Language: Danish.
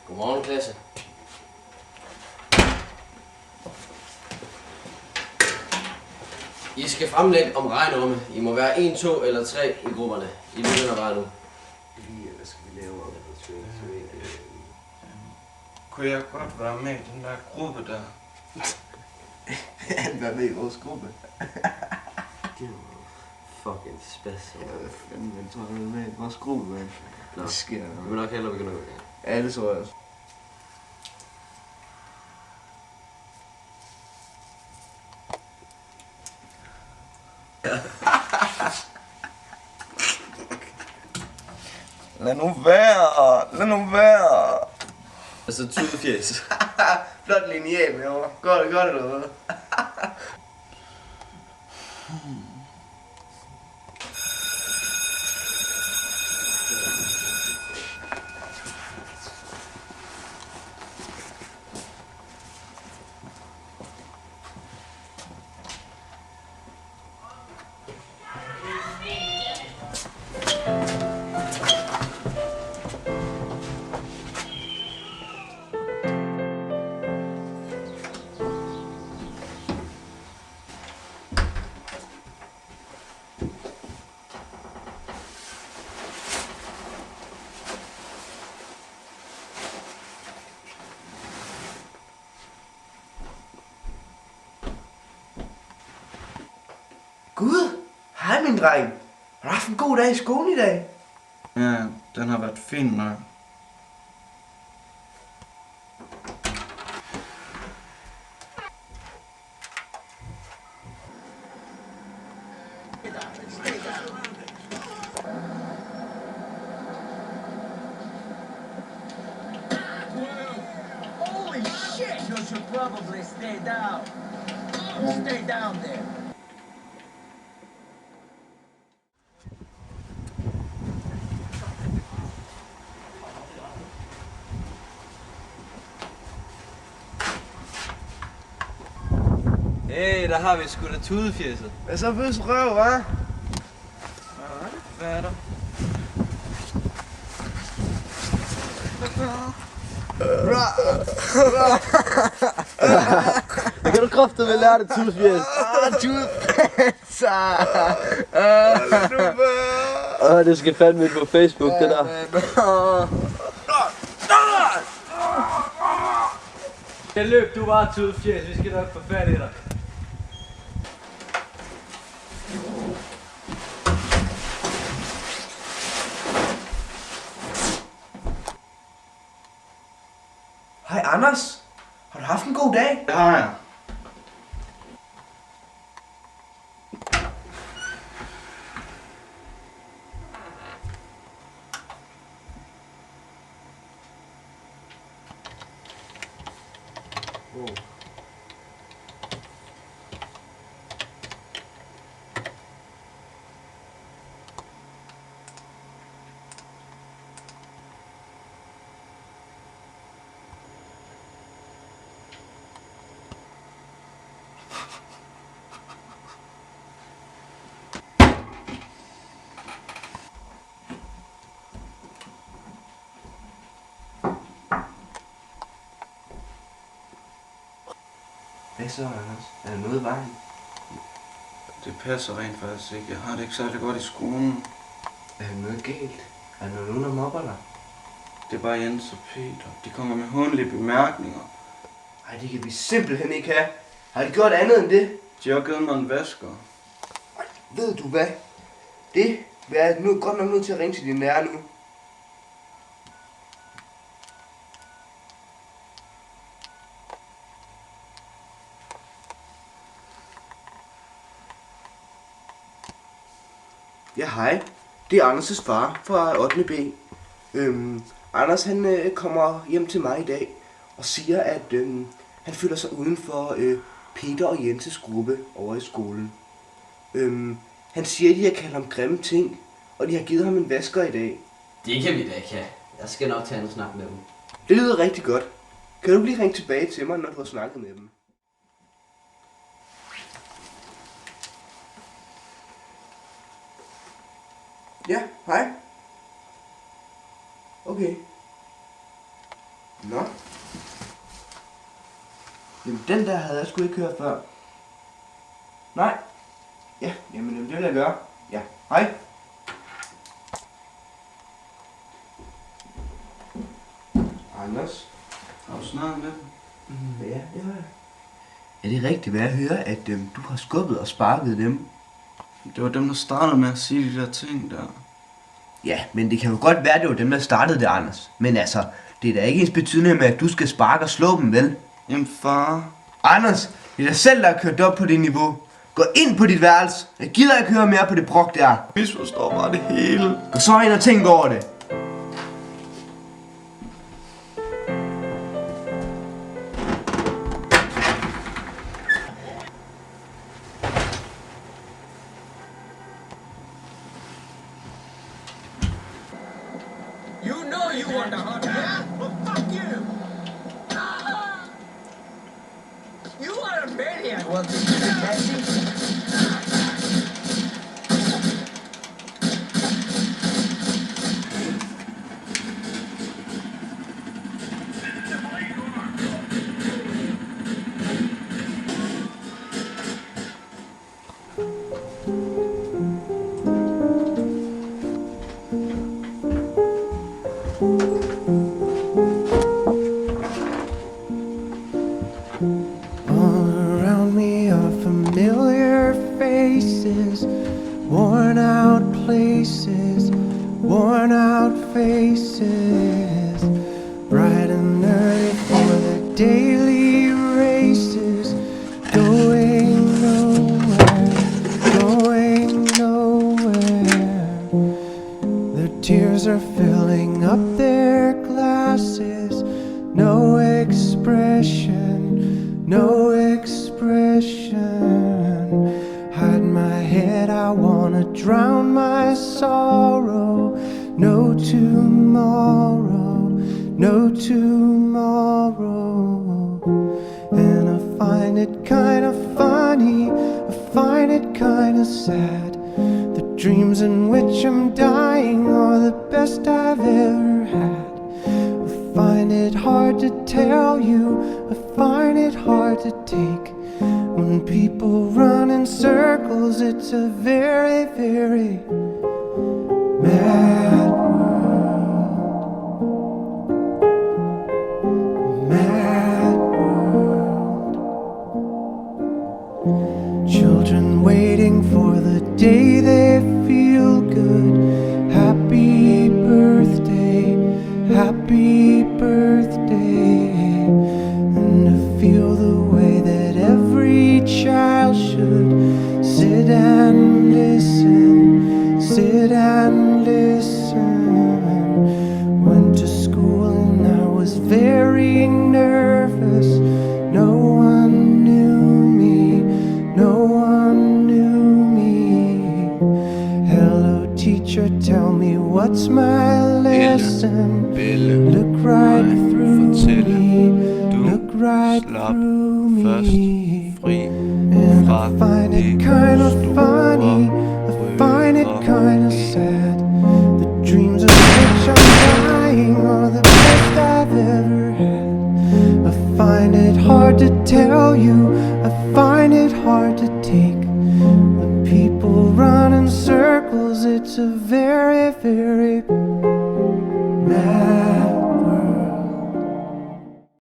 Godmorgen, klasse. I skal fremlægge om regnorme. I må være 1, 2 eller 3 i grupperne. I begynder bare nu. Hvad skal vi lave om? Kunne jeg godt være med i den der gruppe der? Han var med i vores gruppe. Det var fucking spæs. Jeg tror, han var med i vores gruppe, mand. Det sker Vi noget. vil nok hellere begynde at gå i gang. Ja, det tror jeg også. Lad nu være! Lad nu være! Altså, tudefjes. Flot lineal herovre. Godt eller hvad? Gud! Hej min dreng! Har du haft en god dag i skolen i dag? Ja, den har været fin nok. Holy shit! You should probably stay down. Stay down there. Hey, der har vi sgu da tudefjeset. Hvad så bøs røv, hva'? Hvad er der? Det kan du kraftedeme lære det, tudefjes. Tudpasser! Lad nu være! Det skal fandme ind på Facebook, det der. Det løb du bare, tudefjes. Vi skal nok få fat i dig. Hej Anders! Har du haft en god dag? Det har jeg. Hvad så, Anders? Er der noget i vejen? Det passer rent faktisk ikke. Jeg har det ikke særlig godt i skolen. Er der noget galt? Er der nogen, der mobber dig? Det er bare Jens og Peter. De kommer med håndlige bemærkninger. Ej, det kan vi simpelthen ikke have. Har de gjort andet end det? De har givet mig en vasker. Ved du hvad? Det er jeg nu godt nok nødt til at ringe til din lærer nu. Ja, hej. Det er Anders' far fra 8. B. Anders han kommer hjem til mig i dag og siger, at han føler sig uden for Peter og Jens' gruppe over i skolen. Han siger, at de har kaldt ham grimme ting, og de har givet ham en vasker i dag. Det kan vi da ikke have. Jeg skal nok tage en snak med dem. Det lyder rigtig godt. Kan du lige ringe tilbage til mig, når du har snakket med dem? Ja, hej. Okay. Nå. Jamen, den der havde jeg sgu ikke hørt før. Nej. Ja, jamen det vil jeg gøre. Ja, hej. Anders. Har du snakket med dem? Ja, det har jeg. Er det rigtigt, hvad jeg hører, at du har skubbet og sparket dem? Det var dem, der startede med at sige de der ting der. Ja, men det kan jo godt være, det var dem, der startede det, Anders. Men altså, det er da ikke ens betydende med, at du skal sparke og slå dem, vel? Jamen far. Anders, det er dig selv, der har kørt op på det niveau. Gå ind på dit værelse. Jeg gider ikke høre mere på det brok der. Misforstår bare det hele. Gå så ind og tænk over det. You know you want the hot yeah? Well, fuck you! You are a maniac! Well, did you catch me? All around me are familiar faces, worn out places, worn out faces, bright and early for the daily races, going nowhere, going nowhere. Their tears are filling up their glasses, no expression, no expression. Hide my head, I wanna drown my sorrow. No tomorrow, no tomorrow. And I find it kinda funny, I find it kinda sad. The dreams in which I'm dying are the best I've ever had. I find it hard to tell you, I find it hard to take. When people run in circles, it's a very, very mad world. Mad world. Children waiting for the day they feel good. Happy birthday, happy birthday. And to feel the way that every child should sit and listen, sit and listen. Went to school and I was very nervous. No one knew me, no one knew me. Hello teacher, tell me what's my lesson. Look right through me, look right through me. And I find it kind of funny, I find it kind of sad. The dreams of which I'm dying are the best I've ever had. I find it hard to tell you,